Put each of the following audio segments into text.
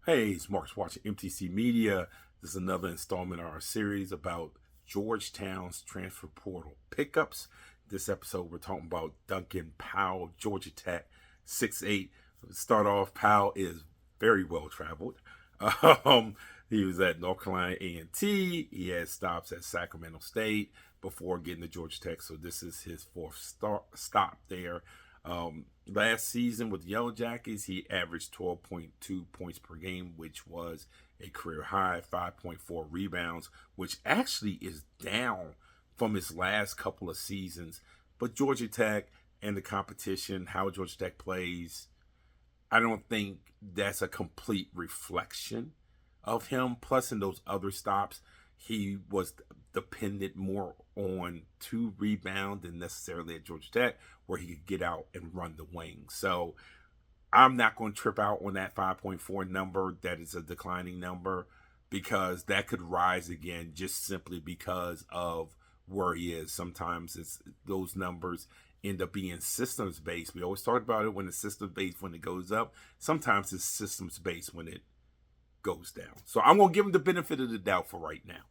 Hey, it's Marcus watching MTC Media. This is another installment of our series about Georgetown's transfer portal pickups. This episode, we're talking about Duncan Powell, Georgia Tech, 6'8". To start off, Powell is very well traveled. Um, he was at North Carolina A&T. He had stops at Sacramento State before getting to Georgia Tech. So this is his fourth stop there. Last season with the Yellow Jackets, he averaged 12.2 points per game, which was a career high, 5.4 rebounds, which actually is down from his last couple of seasons. But Georgia Tech and the competition, how Georgia Tech plays, I don't think that's a complete reflection of him. Plus, in those other stops, he was dependent more on to rebound than necessarily at Georgia Tech, where he could get out and run the wing. So I'm not going to trip out on that 5.4 number. That is a declining number because that could rise again just simply because of where he is. Sometimes it's those numbers end up being systems based. We always talk about it when it's systems based when it goes up. Sometimes it's systems based when it goes down. So I'm going to give him the benefit of the doubt for right now.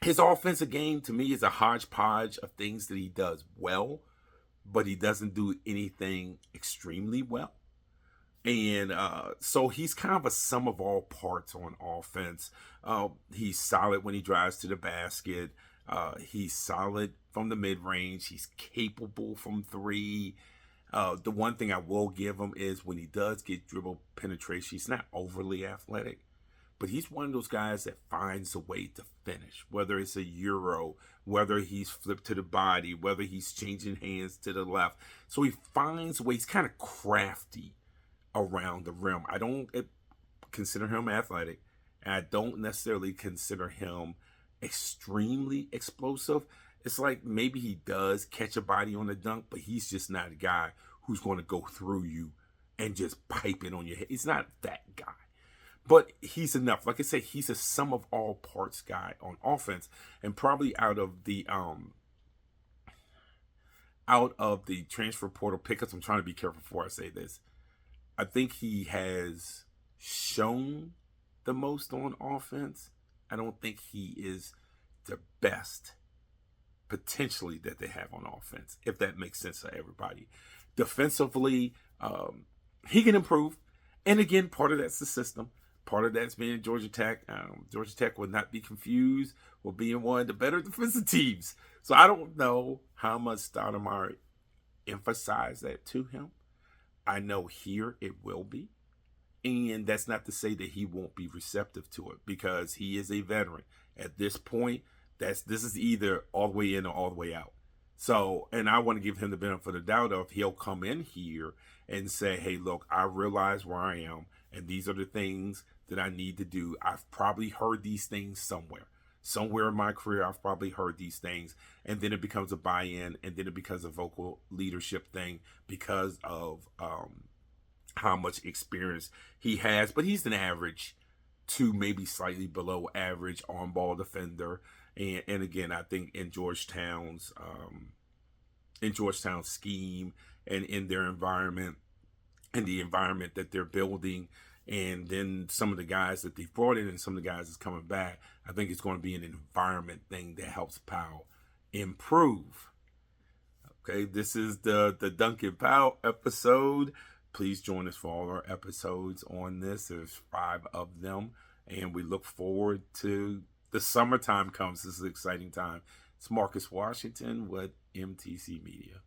His offensive game to me is a hodgepodge of things that he does well, but he doesn't do anything extremely well. And so he's kind of a sum of all parts on offense. He's solid when he drives to the basket. He's solid from the mid-range. He's capable from three. The one thing I will give him is when he does get dribble penetration, he's not overly athletic, but he's one of those guys that finds a way to finish, whether it's a Euro, whether he's flipped to the body, whether he's changing hands to the left. So he finds a way. He's kind of crafty around the rim. I don't consider him athletic, and I don't necessarily consider him extremely explosive. It's like maybe he does catch a body on a dunk, but he's just not a guy who's going to go through you and just pipe it on your head. He's not that guy. But he's enough. Like I said, he's a sum of all parts guy on offense. And probably out of the transfer portal pickups, I'm trying to be careful before I say this. I think he has shown the most on offense. I don't think he is the best potentially that they have on offense, if that makes sense to everybody. Defensively, he can improve. And again, part of that's the system. Part of that's being Georgia Tech. Georgia Tech would not be confused with being one of the better defensive teams. So I don't know how much Stoudemire emphasized that to him. I know here it will be. And that's not to say that he won't be receptive to it because he is a veteran. At this point, this is either all the way in or all the way out. So, and I want to give him the benefit of the doubt of he'll come in here and say, hey, look, I realize where I am, and these are the things that I need to do. I've probably heard these things somewhere. Somewhere in my career, I've probably heard these things. And then it becomes a buy-in, and then it becomes a vocal leadership thing because of how much experience he has. But he's an average to maybe slightly below average on-ball defender. And again, I think in Georgetown's scheme and in their environment and the environment that they're building, and then some of the guys that they've brought in and some of the guys that's coming back, I think it's going to be an environment thing that helps Powell improve. Okay, this is the Duncan Powell episode. Please join us for all our episodes on this. There's 5 of them, and we look forward to the summertime comes. This is an exciting time. It's Marcus Washington with MTC Media.